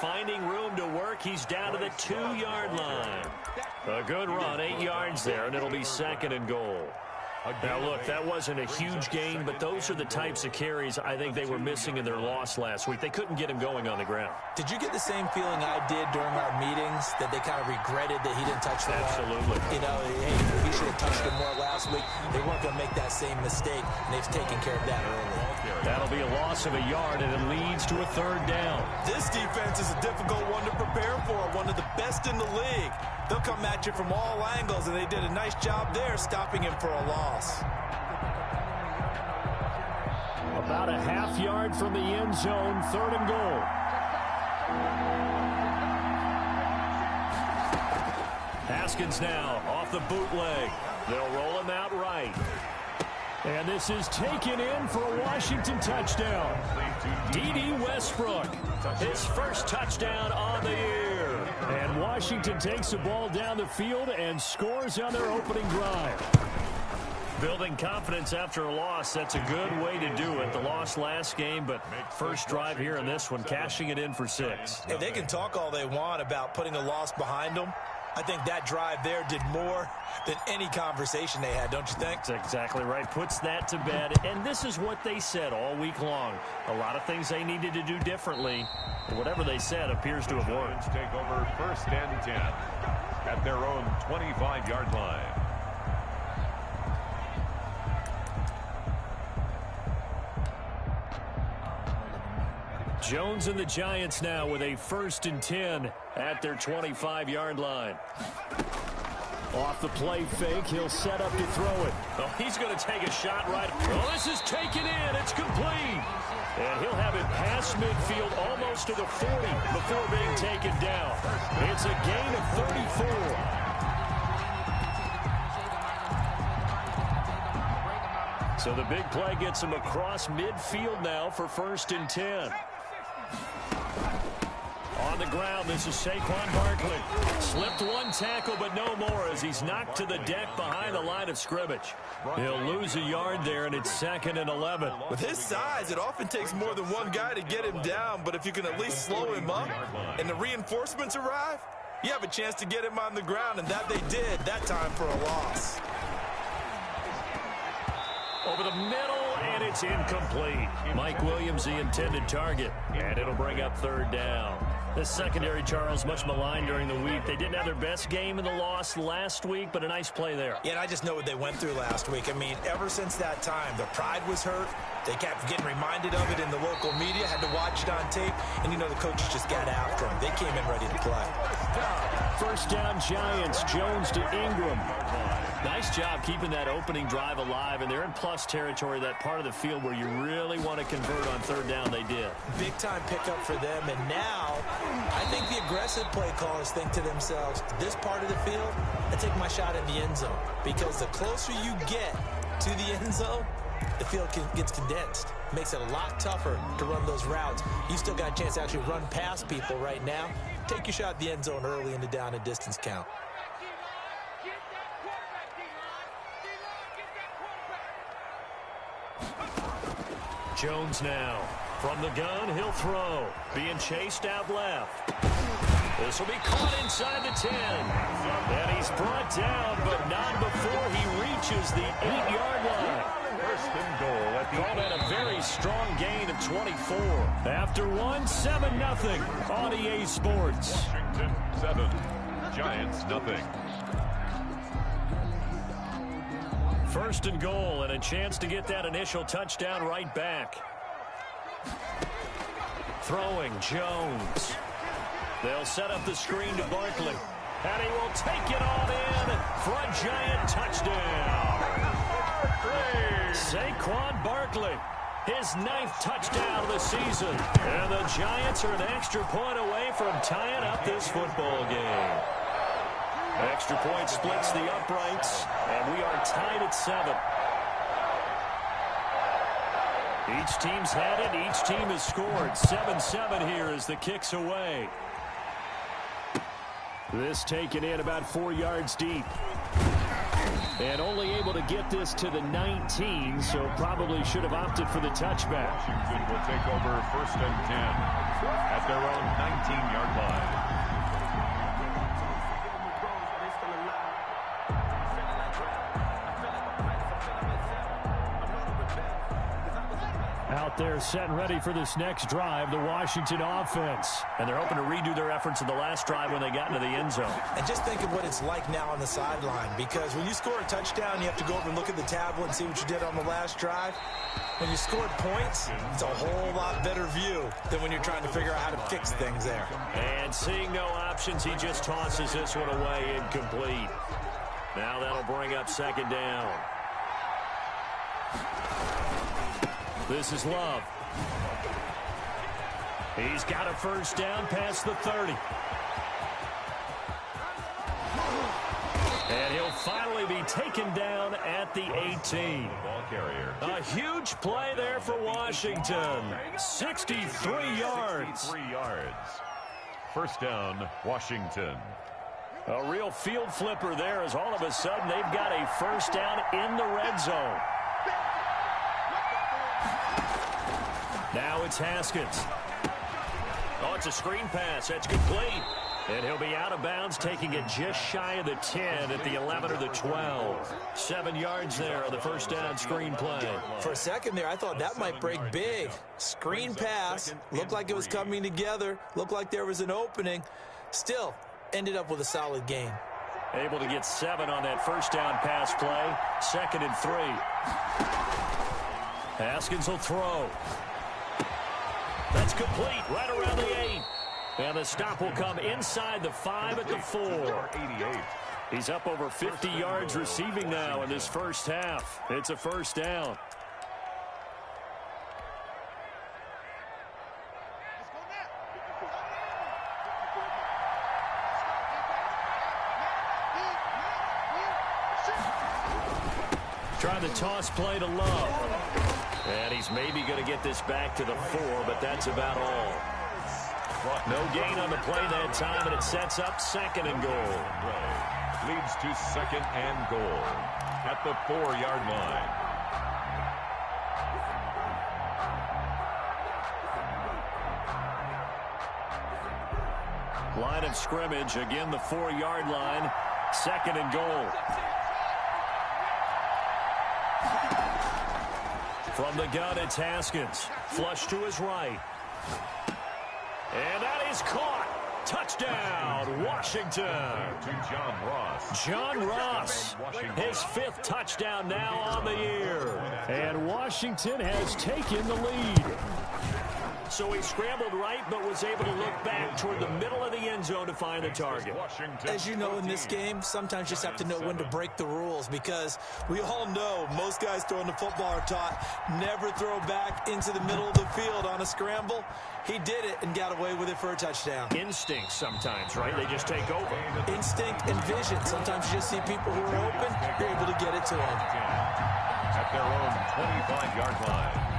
finding room to work. He's down to the 2-yard line. A good run, 8 yards there, and it'll be 2nd and goal. Now, look, that wasn't a huge gain, but those are the types of carries I think they were missing in their loss last week. They couldn't get him going on the ground. Did you get the same feeling I did during our meetings, that they kind of regretted that he didn't touch the ball? Absolutely. You know, hey, he should have touched it more last week. They weren't going to make that same mistake, and they've taken care of that early. That'll be a loss of a yard, and it leads to a 3rd down. This defense is a difficult one to prepare for, one of the best in the league. They'll come at you from all angles, and they did a nice job there stopping him for a loss. About a half-yard from the end zone, 3rd and goal. Haskins now off the bootleg. They'll roll him out right. And this is taken in for a Washington touchdown. D.D. Westbrook, his first touchdown on the year. And Washington takes the ball down the field and scores on their opening drive. Building confidence after a loss, that's a good way to do it. The loss last game, but first drive here in this one, cashing it in for 6. If they can talk all they want about putting a loss behind them, I think that drive there did more than any conversation they had, don't you think? That's exactly right. Puts that to bed. And this is what they said all week long. A lot of things they needed to do differently. Whatever they said appears to have worked. Take over 1st and 10 at their own 25-yard line. Jones and the Giants now with a 1st and 10 at their 25-yard line. Off the play fake, he'll set up to throw it. Oh, he's going to take a shot right. Oh, this is taken in. It's complete. And he'll have it past midfield almost to the 40 before being taken down. It's a gain of 34. So the big play gets him across midfield now for 1st and 10. On the ground, this is Saquon Barkley. Slipped one tackle, but no more as he's knocked to the deck behind the line of scrimmage. He'll lose a yard there, and it's 2nd and 11. With his size, it often takes more than one guy to get him down, but if you can at least slow him up and the reinforcements arrive, you have a chance to get him on the ground, and that they did that time for a loss. Over the middle, and it's incomplete. Mike Williams, the intended target, and it'll bring up 3rd down. This secondary, Charles, much maligned during the week. They didn't have their best game in the loss last week, but a nice play there. Yeah, and I just know what they went through last week. I mean, ever since that time, their pride was hurt. They kept getting reminded of it in the local media, had to watch it on tape, and, you know, the coaches just got after them. They came in ready to play. 1st down, Giants. Jones to Ingram. Nice job keeping that opening drive alive, and they're in plus territory, that part of the field where you really want to convert on 3rd down. They did. Big-time pickup for them, and now I think the aggressive play callers think to themselves, this part of the field, I take my shot in the end zone, because the closer you get to the end zone, the field gets condensed. Makes it a lot tougher to run those routes. You still got a chance to actually run past people right now. Take your shot at the end zone early in the down and distance count. Jones now. From the gun, he'll throw. Being chased out left. This will be caught inside the 10. And he's brought down, but not before he reaches the 8-yard line. 1st and goal at the Called at a very strong gain of 24. After one, 7-0 on EA Sports. Washington 7, Giants nothing. 1st and goal, and a chance to get that initial touchdown right back. Throwing, Jones. They'll set up the screen to Barkley. And he will take it all in for a Giant touchdown. Saquon Barkley, his 9th touchdown of the season. And the Giants are an extra point away from tying up this football game. Extra point splits the uprights, and we are tied at 7. Each team's had it. Each team has scored. 7-7 here as the kick's away. This taken in about 4 yards deep. And only able to get this to the 19, so probably should have opted for the touchback. Washington will take over 1st and 10 at at their own 19-yard line. Out there set and ready for this next drive, the Washington offense. And they're hoping to redo their efforts in the last drive when they got into the end zone. And just think of what it's like now on the sideline, because when you score a touchdown, you have to go over and look at the tablet and see what you did on the last drive. When you scored points, it's a whole lot better view than when you're trying to figure out how to fix things there. And seeing no options, he just tosses this one away incomplete. Now that'll bring up second down. This is Love. He's got a first down past the 30. And he'll finally be taken down at the 18. Ball carrier. A huge play there for Washington. 63 yards. 63 yards. First down, Washington. A real field flipper there, as all of a sudden they've got a first down in the red zone. Now it's Haskins. Oh, it's a screen pass. That's complete. And he'll be out of bounds, taking it just shy of the 10 at the 11 or the 12. 7 yards there on the first down screen play. For a second there, I thought that might break big. Screen pass. Looked like it was coming together. Looked like there was an opening. Still, ended up with a solid gain. Able to get 7 on that first down pass play. 2nd and 3. Haskins will throw. That's complete right around the 8. And the stop will come inside the 5 at the 4. 88. He's up over 50 yards receiving now in this first half. It's a first down. Trying the toss play to Love. And he's maybe going to get this back to the 4, but that's about all. No gain on the play that time, and it sets up 2nd and goal. Leads to 2nd and goal at the 4-yard line. Line of scrimmage, again the 4-yard line, 2nd and goal. From the gun, it's Haskins. Flush to his right. And that is caught. Touchdown, Washington. To John Ross. John Ross, his 5th touchdown now on the year. And Washington has taken the lead. So he scrambled right, but was able to look back toward the middle of the end zone to find the target. As you know, in this game, sometimes you just have to know when to break the rules, because we all know most guys throwing the football are taught never throw back into the middle of the field on a scramble. He did it and got away with it for a touchdown. Instinct sometimes, right? They just take over. Instinct and vision. Sometimes you just see people who are open, you're able to get it to them. At their own 25-yard line.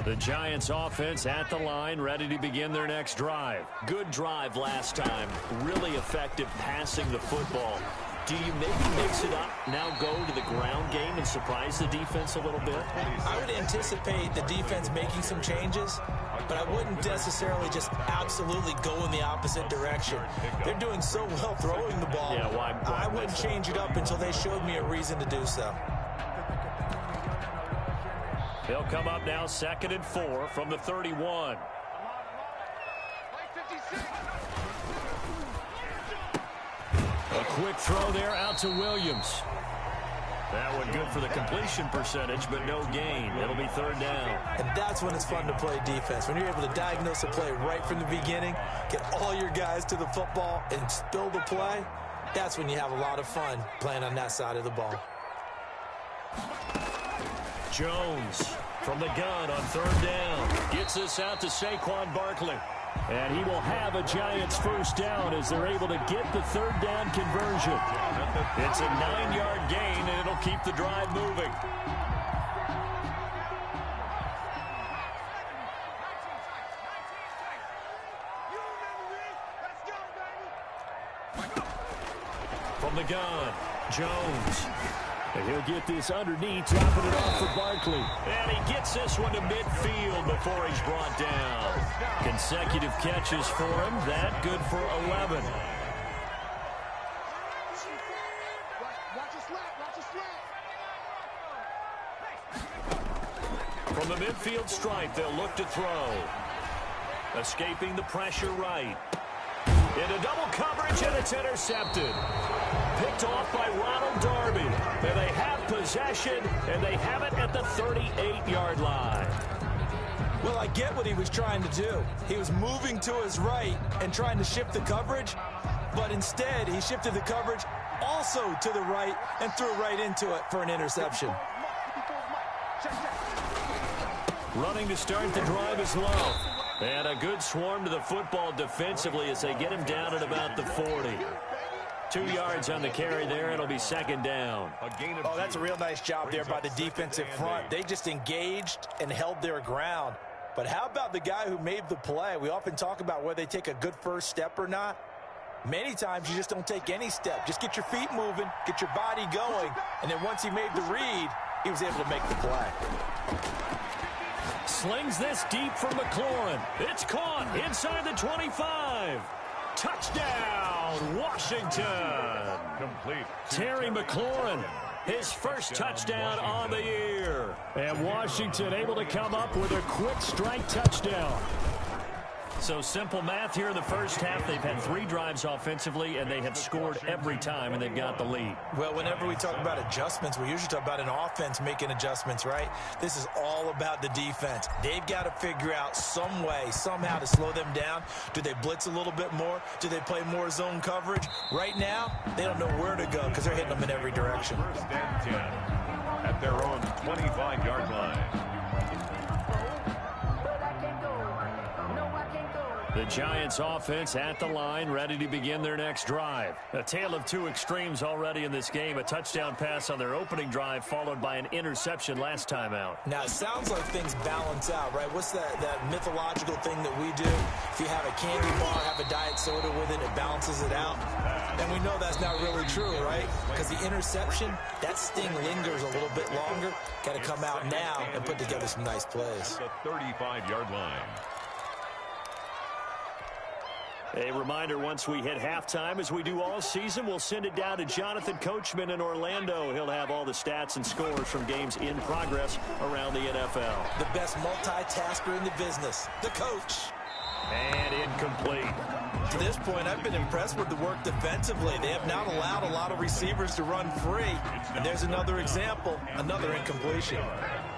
The Giants offense at the line, ready to begin their next drive. Good drive last time. Really effective passing the football. Do you maybe mix it up, now go to the ground game and surprise the defense a little bit? I would anticipate the defense making some changes, but I wouldn't necessarily just absolutely go in the opposite direction. They're doing so well throwing the ball. Yeah, why I wouldn't change it up until they showed me a reason to do so. They'll come up now 2nd and 4 from the 31. A quick throw there out to Williams. That one good for the completion percentage, but no gain. It'll be 3rd down. And that's when it's fun to play defense. When you're able to diagnose a play right from the beginning, get all your guys to the football, and spill the play, that's when you have a lot of fun playing on that side of the ball. Jones from the gun on 3rd down. Gets this out to Saquon Barkley. And he will have a Giants first down as they're able to get the 3rd down conversion. It's a 9-yard gain, and it'll keep the drive moving. From the gun, Jones. And he'll get this underneath, dropping it off for Barkley. And he gets this one to midfield before he's brought down. Consecutive catches for him. That good for 11. From the midfield stripe, they'll look to throw. Escaping the pressure right. Into double coverage, and it's intercepted. Picked off by Ronald Darby. And they have possession, and they have it at the 38-yard line. Well, I get what he was trying to do. He was moving to his right and trying to shift the coverage, but instead he shifted the coverage also to the right and threw right into it for an interception. Running to start the drive is Love. And a good swarm to the football defensively as they get him down at about the 40. 2 yards on the carry there. It'll be second down. Oh, that's a real nice job there by the defensive front. They just engaged and held their ground. But how about the guy who made the play? We often talk about whether they take a good first step or not. Many times you just don't take any step. Just get your feet moving, get your body going, and then once he made the read, he was able to make the play. Slings this deep for McLaurin. It's caught inside the 25. Touchdown, Washington. Complete. Terry McLaurin, his first touchdown on the year. And Washington able to come up with a quick strike touchdown. So simple math here in the first half. They've had 3 drives offensively, and they have scored every time, and they've got the lead. Well, whenever we talk about adjustments, we usually talk about an offense making adjustments, right? This is all about the defense. They've got to figure out some way, somehow to slow them down. Do they blitz a little bit more? Do they play more zone coverage? Right now, they don't know where to go because they're hitting them in every direction. First and 10 at their own 25-yard line. The Giants offense at the line, ready to begin their next drive. A tale of 2 extremes already in this game. A touchdown pass on their opening drive, followed by an interception last time out. Now, it sounds like things balance out, right? What's that mythological thing that we do? If you have a candy bar, have a diet soda with it, it balances it out. And we know that's not really true, right? Because the interception, that sting lingers a little bit longer. Got to come out now and put together some nice plays. The 35-yard line. A reminder, once we hit halftime, as we do all season, we'll send it down to Jonathan Coachman in Orlando. He'll have all the stats and scores from games in progress around the NFL. The best multitasker in the business, the coach. And incomplete. To this point, I've been impressed with the work defensively. They have not allowed a lot of receivers to run free. And there's another example, another incompletion.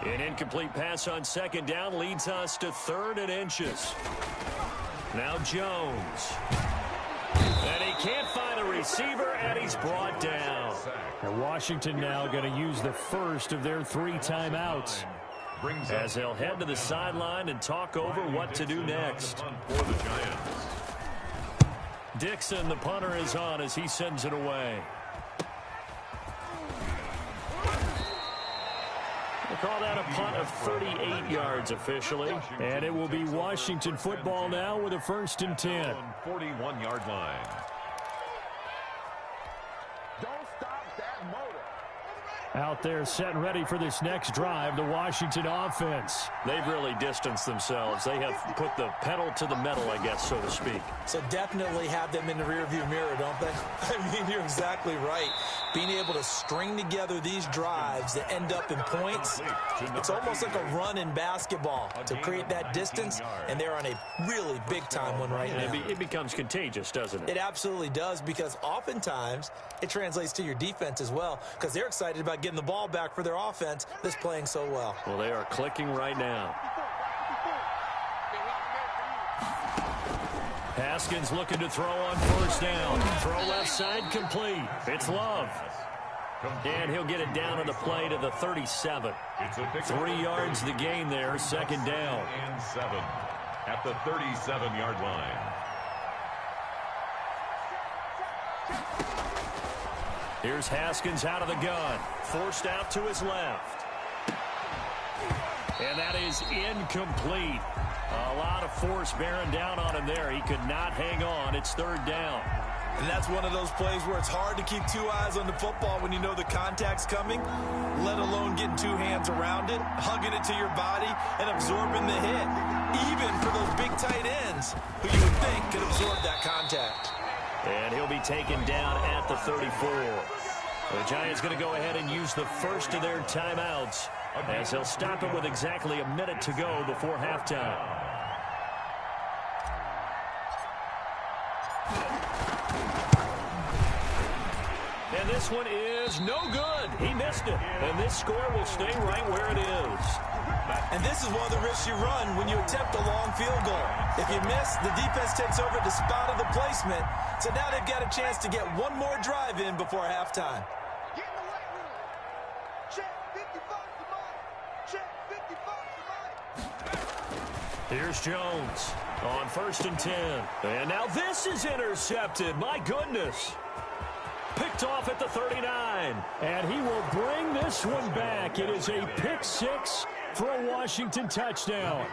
An incomplete pass on second down leads us to 3rd and inches. Now Jones. And he can't find a receiver, and he's brought down. And Washington now going to use the first of their 3 timeouts, as they'll head to the sideline and talk over what to do next. For the Giants. Dixon, the punter, is on as he sends it away. We'll call that a punt of 38 yards officially. And it will be Washington football now with a 1st and 10. 41-yard line. Out there set and ready for this next drive, the Washington offense. They've really distanced themselves. They have put the pedal to the metal, I guess, so to speak. So definitely have them in the rearview mirror, don't they? I mean, you're exactly right. Being able to string together these drives that end up in points, it's almost like a run in basketball to create that distance, and they're on a really big-time one right now. It becomes contagious, doesn't it? It absolutely does, because oftentimes it translates to your defense as well, because they're excited about getting the ball back for their offense that's playing so well. Well, they are clicking right now. Haskins looking to throw on 1st down. Throw left side complete. It's Love. And he'll get it down on the play to the 37. 3 yards the gain there, 2nd down. And 7 at the 37-yard line. Here's Haskins out of the gun. Forced out to his left. And that is incomplete. A lot of force bearing down on him there. He could not hang on. It's 3rd down. And that's one of those plays where it's hard to keep two eyes on the football when you know the contact's coming, let alone getting two hands around it, hugging it to your body, and absorbing the hit, even for those big tight ends who you would think could absorb that contact. And he'll be taken down at the 34. The Giants going to go ahead and use the first of their timeouts as they'll stop it with exactly a minute to go before halftime. And this one is no good. He missed it. And this score will stay right where it is. And this is one of the risks you run when you attempt a long field goal. If you miss, the defense takes over the spot of the placement. So now they've got a chance to get one more drive in before halftime. Get in the weight room. Check 55 somebody. Check 55 somebody. Here's Jones on 1st and 10. And now this is intercepted. My goodness. Picked off at the 39. And he will bring this one back. It is a pick six for a Washington touchdown.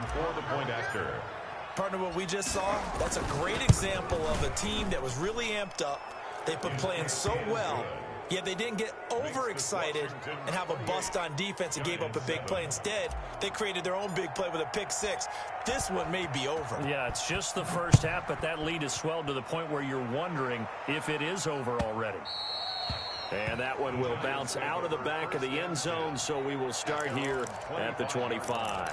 For the point after. Partner, what we just saw, that's a great example of a team that was really amped up. They've been playing so well, yet they didn't get overexcited and have a bust on defense and gave up a big play. Instead, they created their own big play with a pick six. This one may be over. Yeah, it's just the first half, but that lead has swelled to the point where you're wondering if it is over already. And that one will bounce out of the back of the end zone, so we will start here at the 25.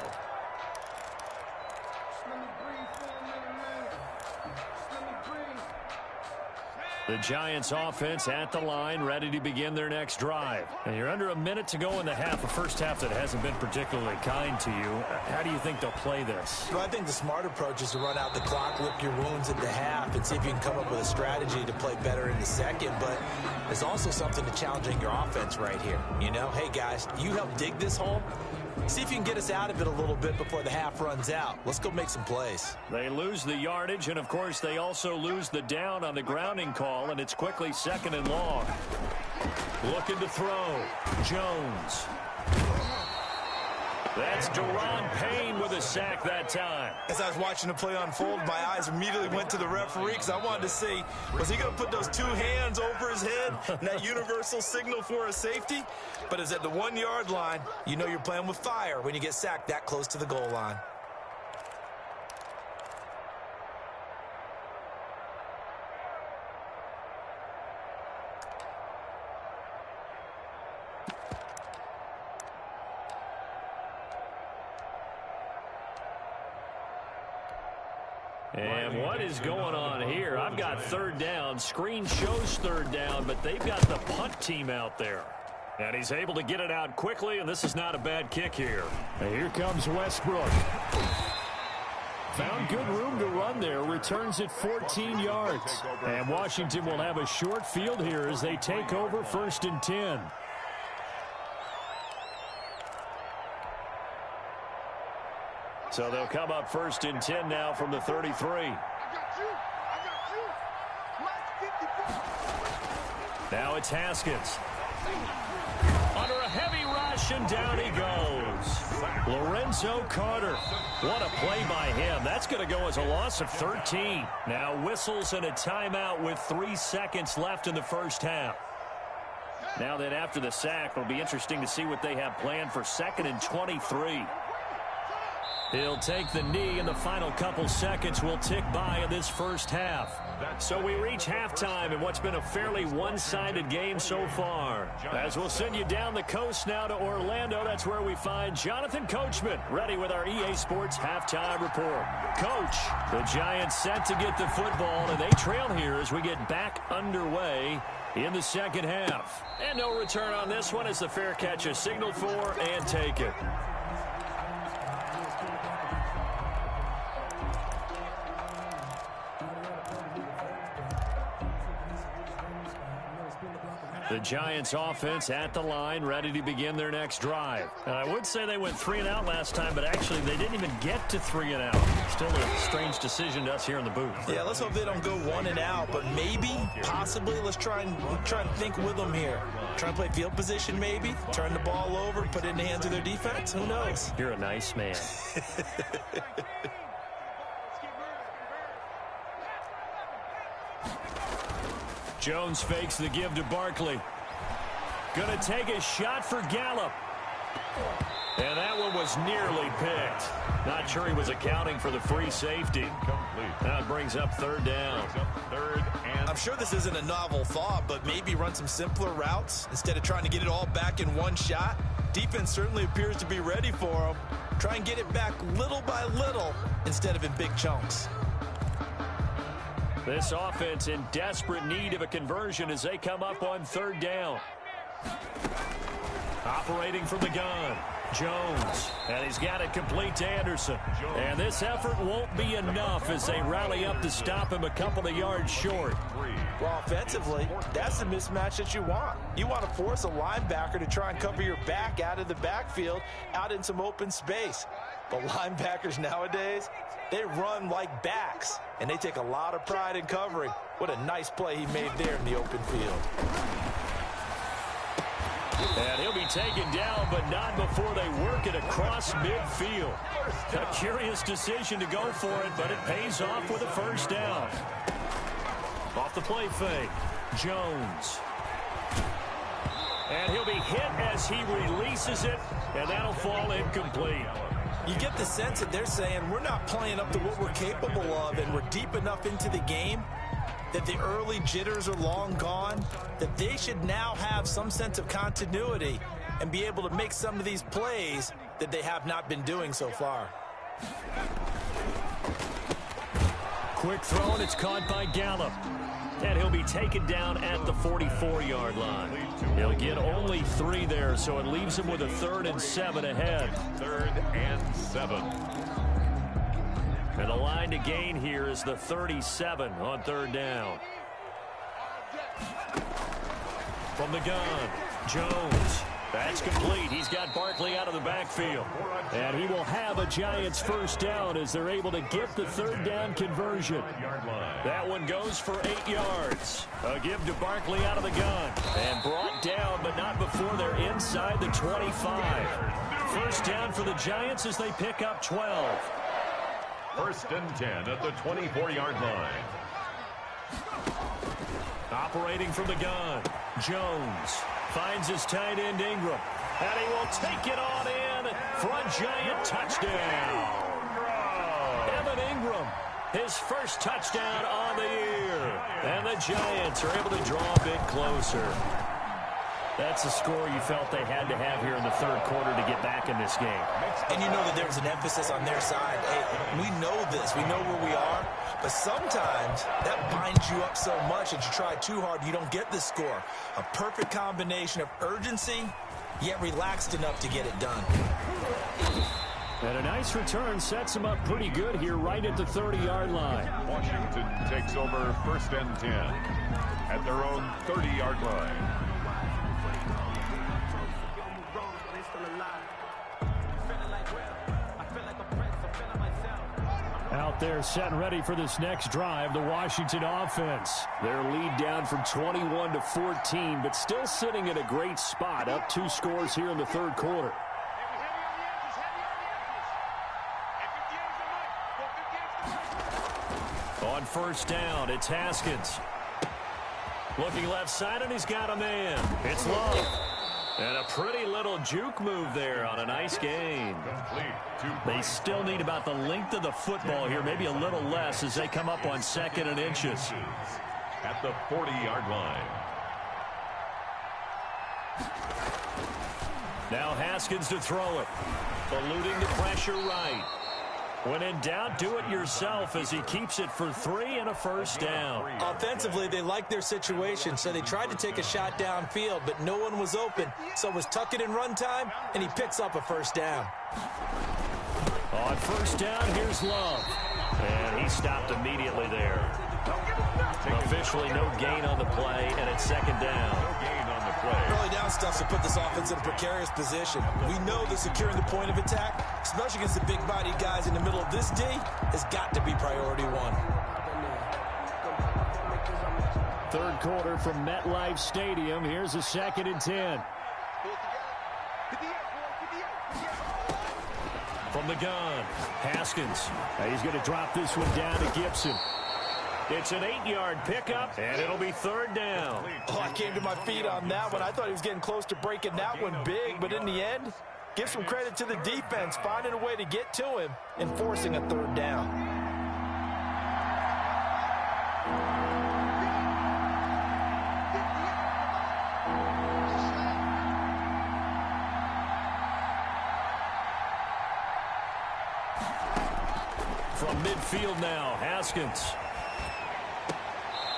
The Giants offense at the line, ready to begin their next drive. And you're under a minute to go in the half, a first half that hasn't been particularly kind to you. How do you think they'll play this? Well, I think the smart approach is to run out the clock, lick your wounds at the half, and see if you can come up with a strategy to play better in the second. But there's also something to challenging your offense right here. You know, hey, guys, you help dig this hole. See if you can get us out of it a little bit before the half runs out. Let's go make some plays. They lose the yardage, and, of course, they also lose the down on the grounding call, and it's quickly 2nd and long. Looking to throw. Jones. That's Daron Payne with a sack that time. As I was watching the play unfold, my eyes immediately went to the referee because I wanted to see, was he going to put those two hands over his head and that universal signal for a safety? But it's at the 1 yard line. You know you're playing with fire when you get sacked that close to the goal line. And what is going on here? I've got 3rd down. Screen shows 3rd down, but they've got the punt team out there. And he's able to get it out quickly, and this is not a bad kick here. And here comes Westbrook. Found good room to run there. Returns it 14 yards. And Washington will have a short field here as they take over 1st and 10. So they'll come up 1st and 10 now from the 33. Now it's Haskins. Under a heavy rush, and down he goes. Lorenzo Carter. What a play by him. That's going to go as a loss of 13. Now whistles and a timeout with 3 seconds left in the first half. Now then, after the sack, it'll be interesting to see what they have planned for 2nd and 23. He'll take the knee, and the final couple seconds will tick by in this first half. So we reach halftime in what's been a fairly one-sided game so far. As we'll send you down the coast now to Orlando, that's where we find Jonathan Coachman, ready with our EA Sports Halftime Report. Coach, the Giants set to get the football, and they trail here as we get back underway in the second half. And no return on this one as the fair catch is signaled for and taken. The Giants offense at the line, ready to begin their next drive. I would say they went 3 and out last time, but actually they didn't even get to 3 and out. Still a strange decision to us here in the booth. Yeah, let's hope they don't go 1 and out, but maybe, possibly, let's try and think with them here. Try and play field position maybe, turn the ball over, put it in the hands of their defense. Who knows? You're a nice man. Jones fakes the give to Barkley. Going to take a shot for Gallup. And that one was nearly picked. Not sure he was accounting for the free safety. That brings up third down. I'm sure this isn't a novel thought, but maybe run some simpler routes instead of trying to get it all back in one shot. Defense certainly appears to be ready for him. Try and get it back little by little instead of in big chunks. This offense in desperate need of a conversion as they come up on third down. Operating from the gun, Jones, and he's got it complete to Anderson. And this effort won't be enough as they rally up to stop him a couple of yards short. Well, offensively, that's the mismatch that you want. You want to force a linebacker to try and cover your back out of the backfield, out in some open space. But linebackers nowadays, they run like backs, and they take a lot of pride in covering. What a nice play he made there in the open field. And he'll be taken down, but not before they work it across midfield. A curious decision to go for it, but it pays off with a first down. Off the play fake, Jones. And he'll be hit as he releases it, and that'll fall incomplete. You get the sense that they're saying we're not playing up to what we're capable of, and we're deep enough into the game that the early jitters are long gone, that they should now have some sense of continuity and be able to make some of these plays that they have not been doing so far. Quick throw, and it's caught by Gallup. And he'll be taken down at the 44-yard line. He'll get only 3 there, so it leaves him with a 3rd and 7 ahead. 3rd and 7. And the line to gain here is the 37 on third down. From the gun, Jones. That's complete. He's got Barkley out of the backfield. And he will have a Giants first down as they're able to get the third down conversion. That one goes for 8 yards. A give to Barkley out of the gun. And brought down, but not before they're inside the 25. First down for the Giants as they pick up 12. 1st and 10 at the 24-yard line. Operating from the gun, Jones finds his tight end Ingram, and he will take it on in for a Giant touchdown. Evan Ingram, his first touchdown on the year, and the Giants are able to draw a bit closer. That's a score you felt they had to have here in the third quarter to get back in this game. And you know that there's an emphasis on their side. Hey, we know this. We know where we are. But sometimes that binds you up so much that you try too hard, you don't get the score. A perfect combination of urgency, yet relaxed enough to get it done. And a nice return sets them up pretty good here right at the 30-yard line. Washington takes over 1st and 10 at their own 30-yard line. Out there set and ready for this next drive, the Washington offense. Their lead down from 21 to 14, but still sitting at a great spot, up 2 scores here in the third quarter. On first down, it's Haskins. Looking left side, and he's got a man. It's Love. And a pretty little juke move there on a nice gain. They still need about the length of the football here, maybe a little less as they come up on 2nd and inches. At the 40-yard line. Now Haskins to throw it. Eluding the pressure right. When in doubt, do it yourself as he keeps it for 3 and a first down. Offensively, they like their situation, so they tried to take a shot downfield, but no one was open. So it was tuck it in run time, and he picks up a first down. On first down, here's Love. And he stopped immediately there. Officially no gain on the play, and it's 2nd down. No gain on the play. Early down stuff to put this offense in a precarious position. We know that securing the point of attack, especially against the big-bodied guys in the middle of this D, has got to be priority 1. Third quarter from MetLife Stadium. Here's a 2nd and 10. From the gun, Haskins. He's going to drop this one down to Gibson. It's an 8-yard pickup, and it'll be third down. Oh, I came to my feet on that one. I thought he was getting close to breaking that one big, but in the end, give some credit to the defense, finding a way to get to him and forcing a third down. From midfield now, Haskins.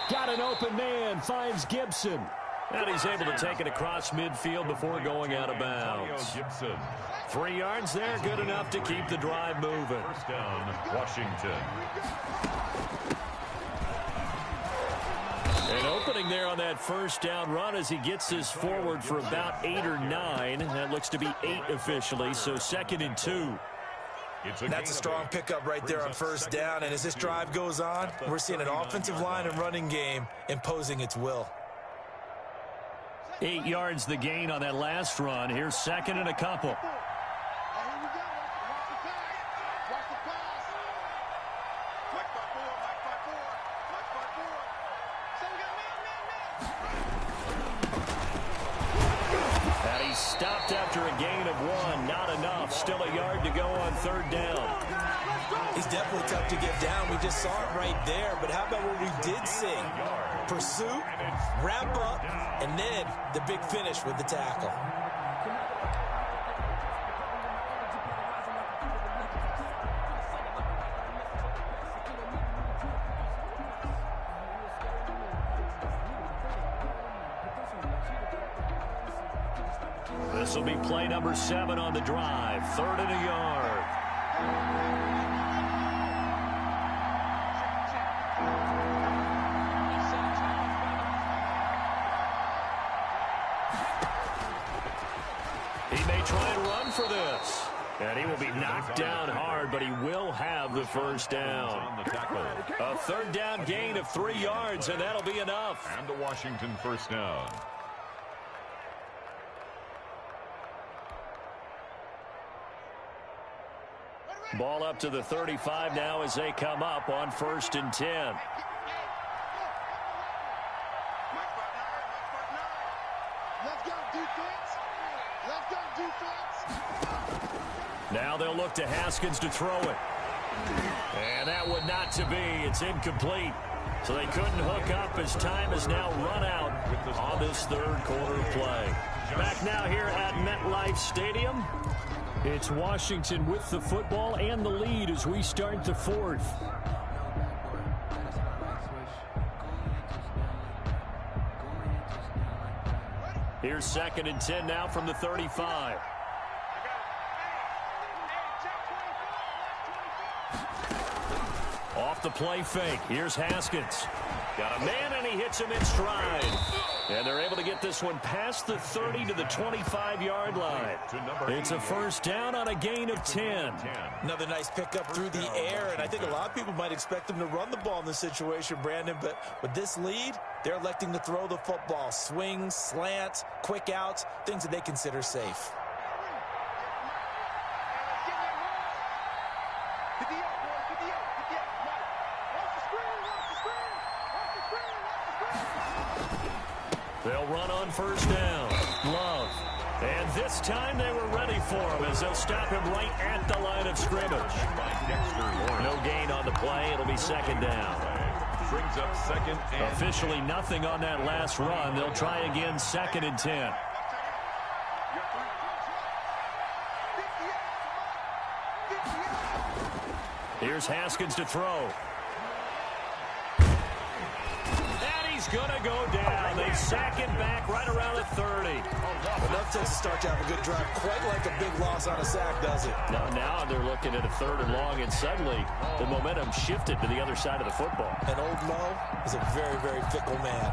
Got an open man, finds Gibson. And he's able to take it across midfield before going out of bounds. 3 yards there, good enough to keep the drive moving. First down, Washington. An opening there on that first down run as he gets this forward for about 8 or 9. That looks to be 8 officially, so 2nd and 2. That's a strong pickup right there on first down, and as this drive goes on, we're seeing an offensive line and running game imposing its will. 8 yards the gain on that last run. Here's 2nd and a couple. And he's stopped after a gain of 1. Not enough. Still a yard to go on third down. He's definitely tough to get down. We just saw it right there. But how about what we did see? Pursuit, wrap up, and then the big finish with the tackle. This will be play number 7 on the drive. 3rd and a yard. He may try and run for this. And he will be knocked down hard, but he will have the first down. A third down gain of 3 yards, and that'll be enough. And the Washington first down. Ball up to the 35 now as they come up on 1st and 10. Now they'll look to Haskins to throw it. And that would not to be. It's incomplete. So they couldn't hook up as time has now run out on this third quarter play. Back now here at MetLife Stadium. It's Washington with the football and the lead as we start the 4th. Here's 2nd and 10 now from the 35. Off the play fake. Here's Haskins. Got a man, and he hits him in stride. And they're able to get this one past the 30 to the 25-yard line. It's a first down on a gain of 10. Another nice pickup through the air, and I think a lot of people might expect them to run the ball in this situation, Brandon, but with this lead, they're electing to throw the football. Swings, slants, quick outs, things that they consider safe. They'll run on first down. Love. And this time they were ready for him as they'll stop him right at the line of scrimmage. No gain on the play. It'll be 2nd down. Brings up 2nd and Officially nothing on that last run. They'll try again 2nd and 10. Here's Haskins to throw. He's going to go down. They sack him back right around the 30. Enough to start to have a good drive, quite like a big loss on a sack, does it? Now they're looking at a 3rd and long, and suddenly the momentum shifted to the other side of the football. And Old Mo is a very, very fickle man.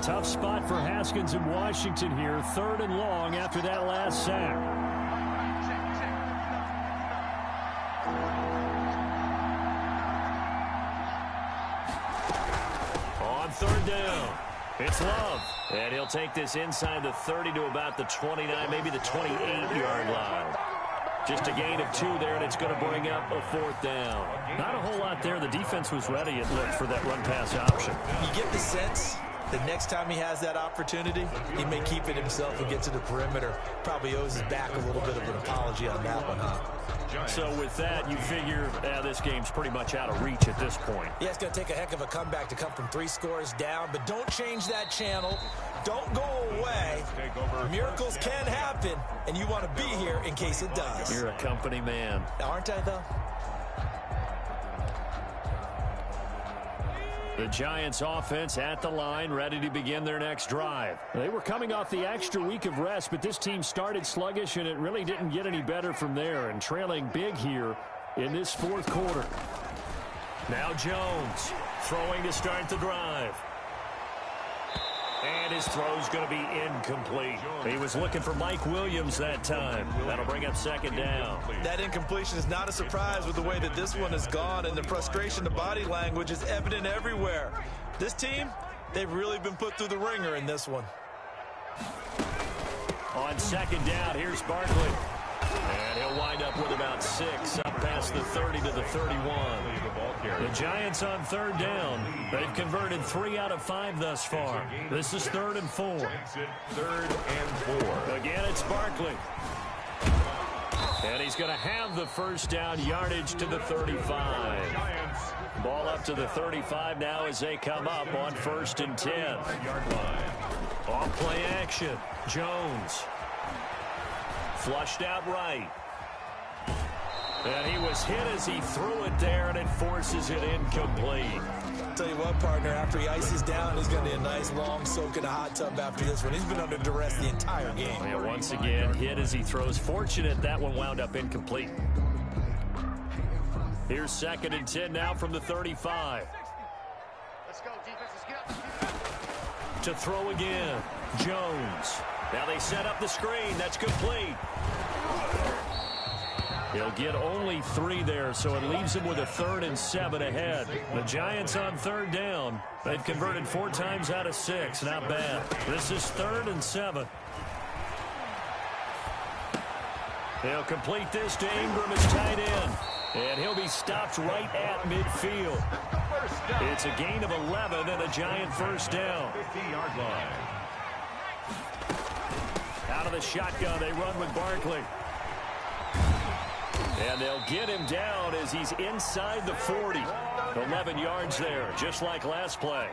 Tough spot for Haskins in Washington here. 3rd and long after that last sack. On 3rd down. It's Love, and he'll take this inside the 30 to about the 29, maybe the 28-yard line. Just a gain of 2 there, and it's going to bring up a 4th down. Not a whole lot there. The defense was ready, it looked, for that run-pass option. You get the sense that next time he has that opportunity, he may keep it himself and get to the perimeter. Probably owes his back a little bit of an apology on that one, huh? So with that, you figure this game's pretty much out of reach at this point. Yeah, it's going to take a heck of a comeback to come from 3 scores down, but don't change that channel. Don't go away. Miracles can happen, and you want to be here in case it does. You're a company man. Aren't I, though? The Giants offense at the line, ready to begin their next drive. They were coming off the extra week of rest, but this team started sluggish, and it really didn't get any better from there, and trailing big here in this 4th quarter. Now Jones throwing to start the drive. And his throw's going to be incomplete. He was looking for Mike Williams that time. That'll bring up 2nd down. That incompletion is not a surprise with the way that this one has gone, and the frustration, the body language is evident everywhere. This team, they've really been put through the ringer in this one. On 2nd down, here's Barkley. And he'll wind up with about 6 up past the 30 to the 31. The Giants on 3rd down. They've converted 3 out of 5 thus far. This is 3rd and 4. 3rd and 4. Again, it's Barkley. And he's going to have the 1st down, yardage to the 35. Ball up to the 35 now as they come up on 1st and 10. Off play action. Jones. Flushed out right. And he was hit as he threw it there, and it forces it incomplete. Tell you what, partner, after he ices down, he's going to be a nice long soak in a hot tub after this one. He's been under duress the entire game. Yeah, once again, hit as he throws. Fortunate that one wound up incomplete. Here's 2nd and 10 now from the 35. Let's go, defense. Let's get up. To throw again, Jones. Now they set up the screen. That's complete. He'll get only 3 there, so it leaves him with a 3rd and 7 ahead. The Giants on 3rd down. They've converted 4 times out of 6. Not bad. This is 3rd and 7. They'll complete this to Ingram as tight end. And he'll be stopped right at midfield. It's a gain of 11 and a Giant 1st down. 50-yard line. Out of the shotgun, they run with Barkley. And they'll get him down as he's inside the 40. 11 yards there, just like last play.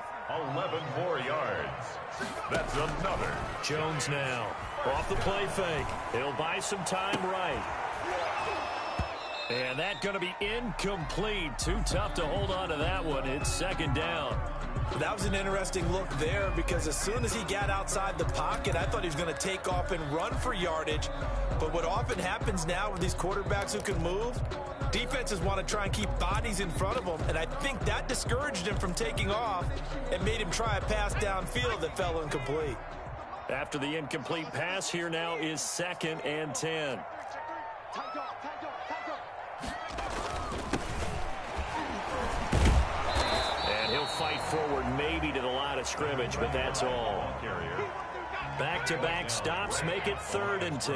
11 more yards. That's another. Jones now off the play fake. He'll buy some time right. And that's going to be incomplete. Too tough to hold on to that one. It's 2nd down. That was an interesting look there because as soon as he got outside the pocket, I thought he was going to take off and run for yardage. But what often happens now with these quarterbacks who can move, defenses want to try and keep bodies in front of them. And I think that discouraged him from taking off and made him try a pass downfield that fell incomplete. After the incomplete pass, here now is 2nd and 10. Fight forward maybe to the line of scrimmage, but that's all. Back-to-back stops make it 3rd and 10.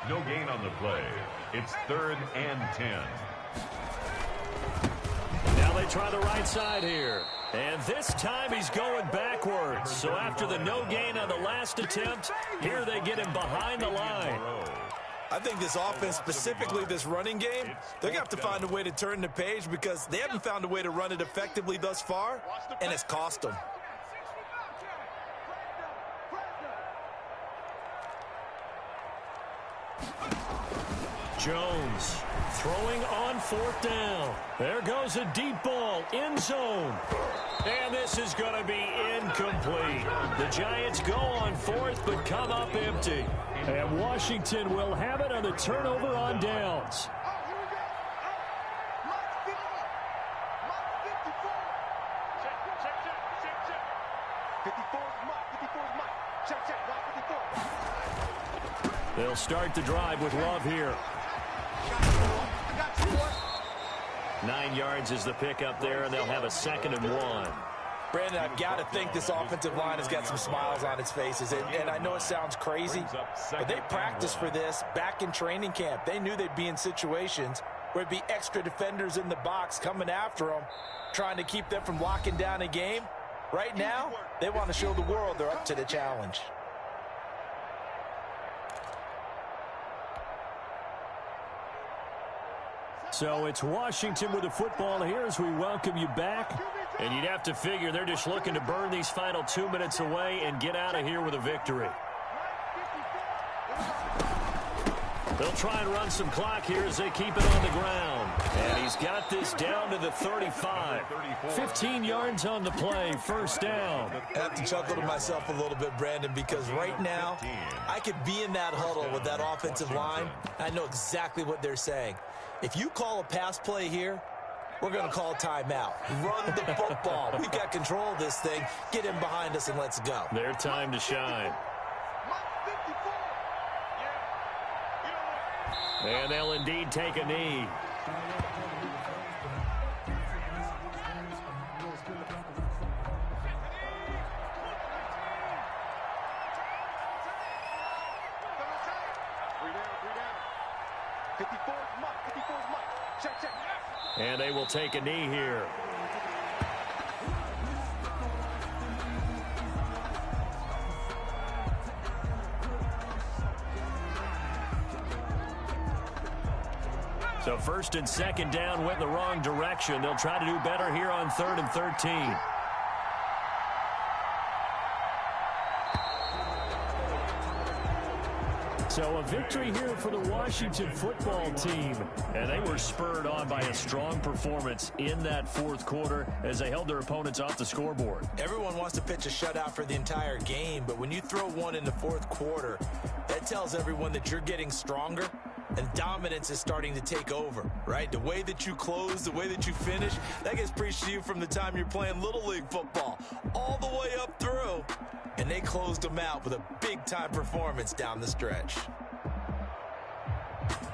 No gain on the play. It's 3rd and 10. Now they try the right side here. And this time he's going backwards. So after the no gain on the last attempt, here they get him behind the line. I think this offense, specifically this running game, they're going to have to find a way to turn the page because they haven't found a way to run it effectively thus far, and it's cost them. Jones throwing on 4th down. There goes a deep ball, end zone. And this is going to be incomplete. The Giants go on 4th but come up empty. And Washington will have it on the turnover on downs. They'll start the drive with Love here. 9 yards is the pickup there, and they'll have a 2nd and 1. Brandon, I've got to think this offensive line has got some smiles on its faces. And I know it sounds crazy, but they practiced for this back in training camp. They knew they'd be in situations where it'd be extra defenders in the box coming after them, trying to keep them from locking down a game. Right now, they want to show the world they're up to the challenge. So it's Washington with the football here as we welcome you back. And you'd have to figure they're just looking to burn these final 2 minutes away and get out of here with a victory. They'll try and run some clock here as they keep it on the ground. And he's got this down to the 35. 15 yards on the play, first down. I have to chuckle to myself a little bit, Brandon, because right now I could be in that huddle with that offensive line. I know exactly what they're saying. If you call a pass play here, we're going to call timeout. Run the football. We've got control of this thing. Get him behind us and let's go. Their time to shine. And they'll indeed take a knee. And they will take a knee here. So first and second down went in the wrong direction. They'll try to do better here on 3rd and 13. So a victory here for the Washington football team. And they were spurred on by a strong performance in that fourth quarter as they held their opponents off the scoreboard. Everyone wants to pitch a shutout for the entire game, but when you throw one in the fourth quarter, that tells everyone that you're getting stronger and dominance is starting to take over, right? The way that you close, the way that you finish, that gets preached to you from the time you're playing Little League football all the way up through. And they closed them out with a big-time performance down the stretch.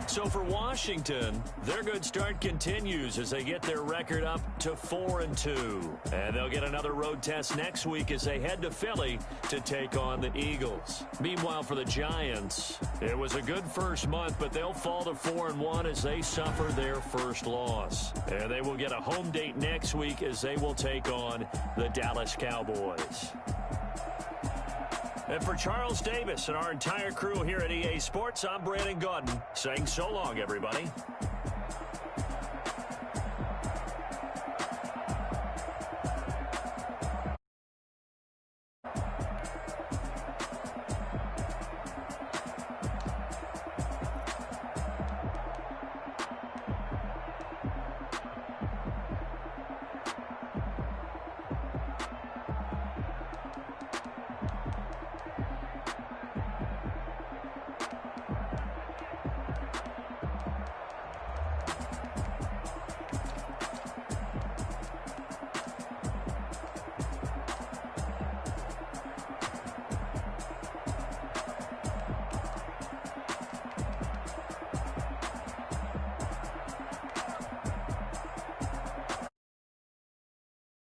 So for Washington, their good start continues as they get their record up to 4-2. And they'll get another road test next week as they head to Philly to take on the Eagles. Meanwhile, for the Giants, it was a good first month, but they'll fall to 4-1 as they suffer their first loss. And they will get a home date next week as they will take on the Dallas Cowboys. And for Charles Davis and our entire crew here at EA Sports, I'm Brandon Gaudin saying so long, everybody.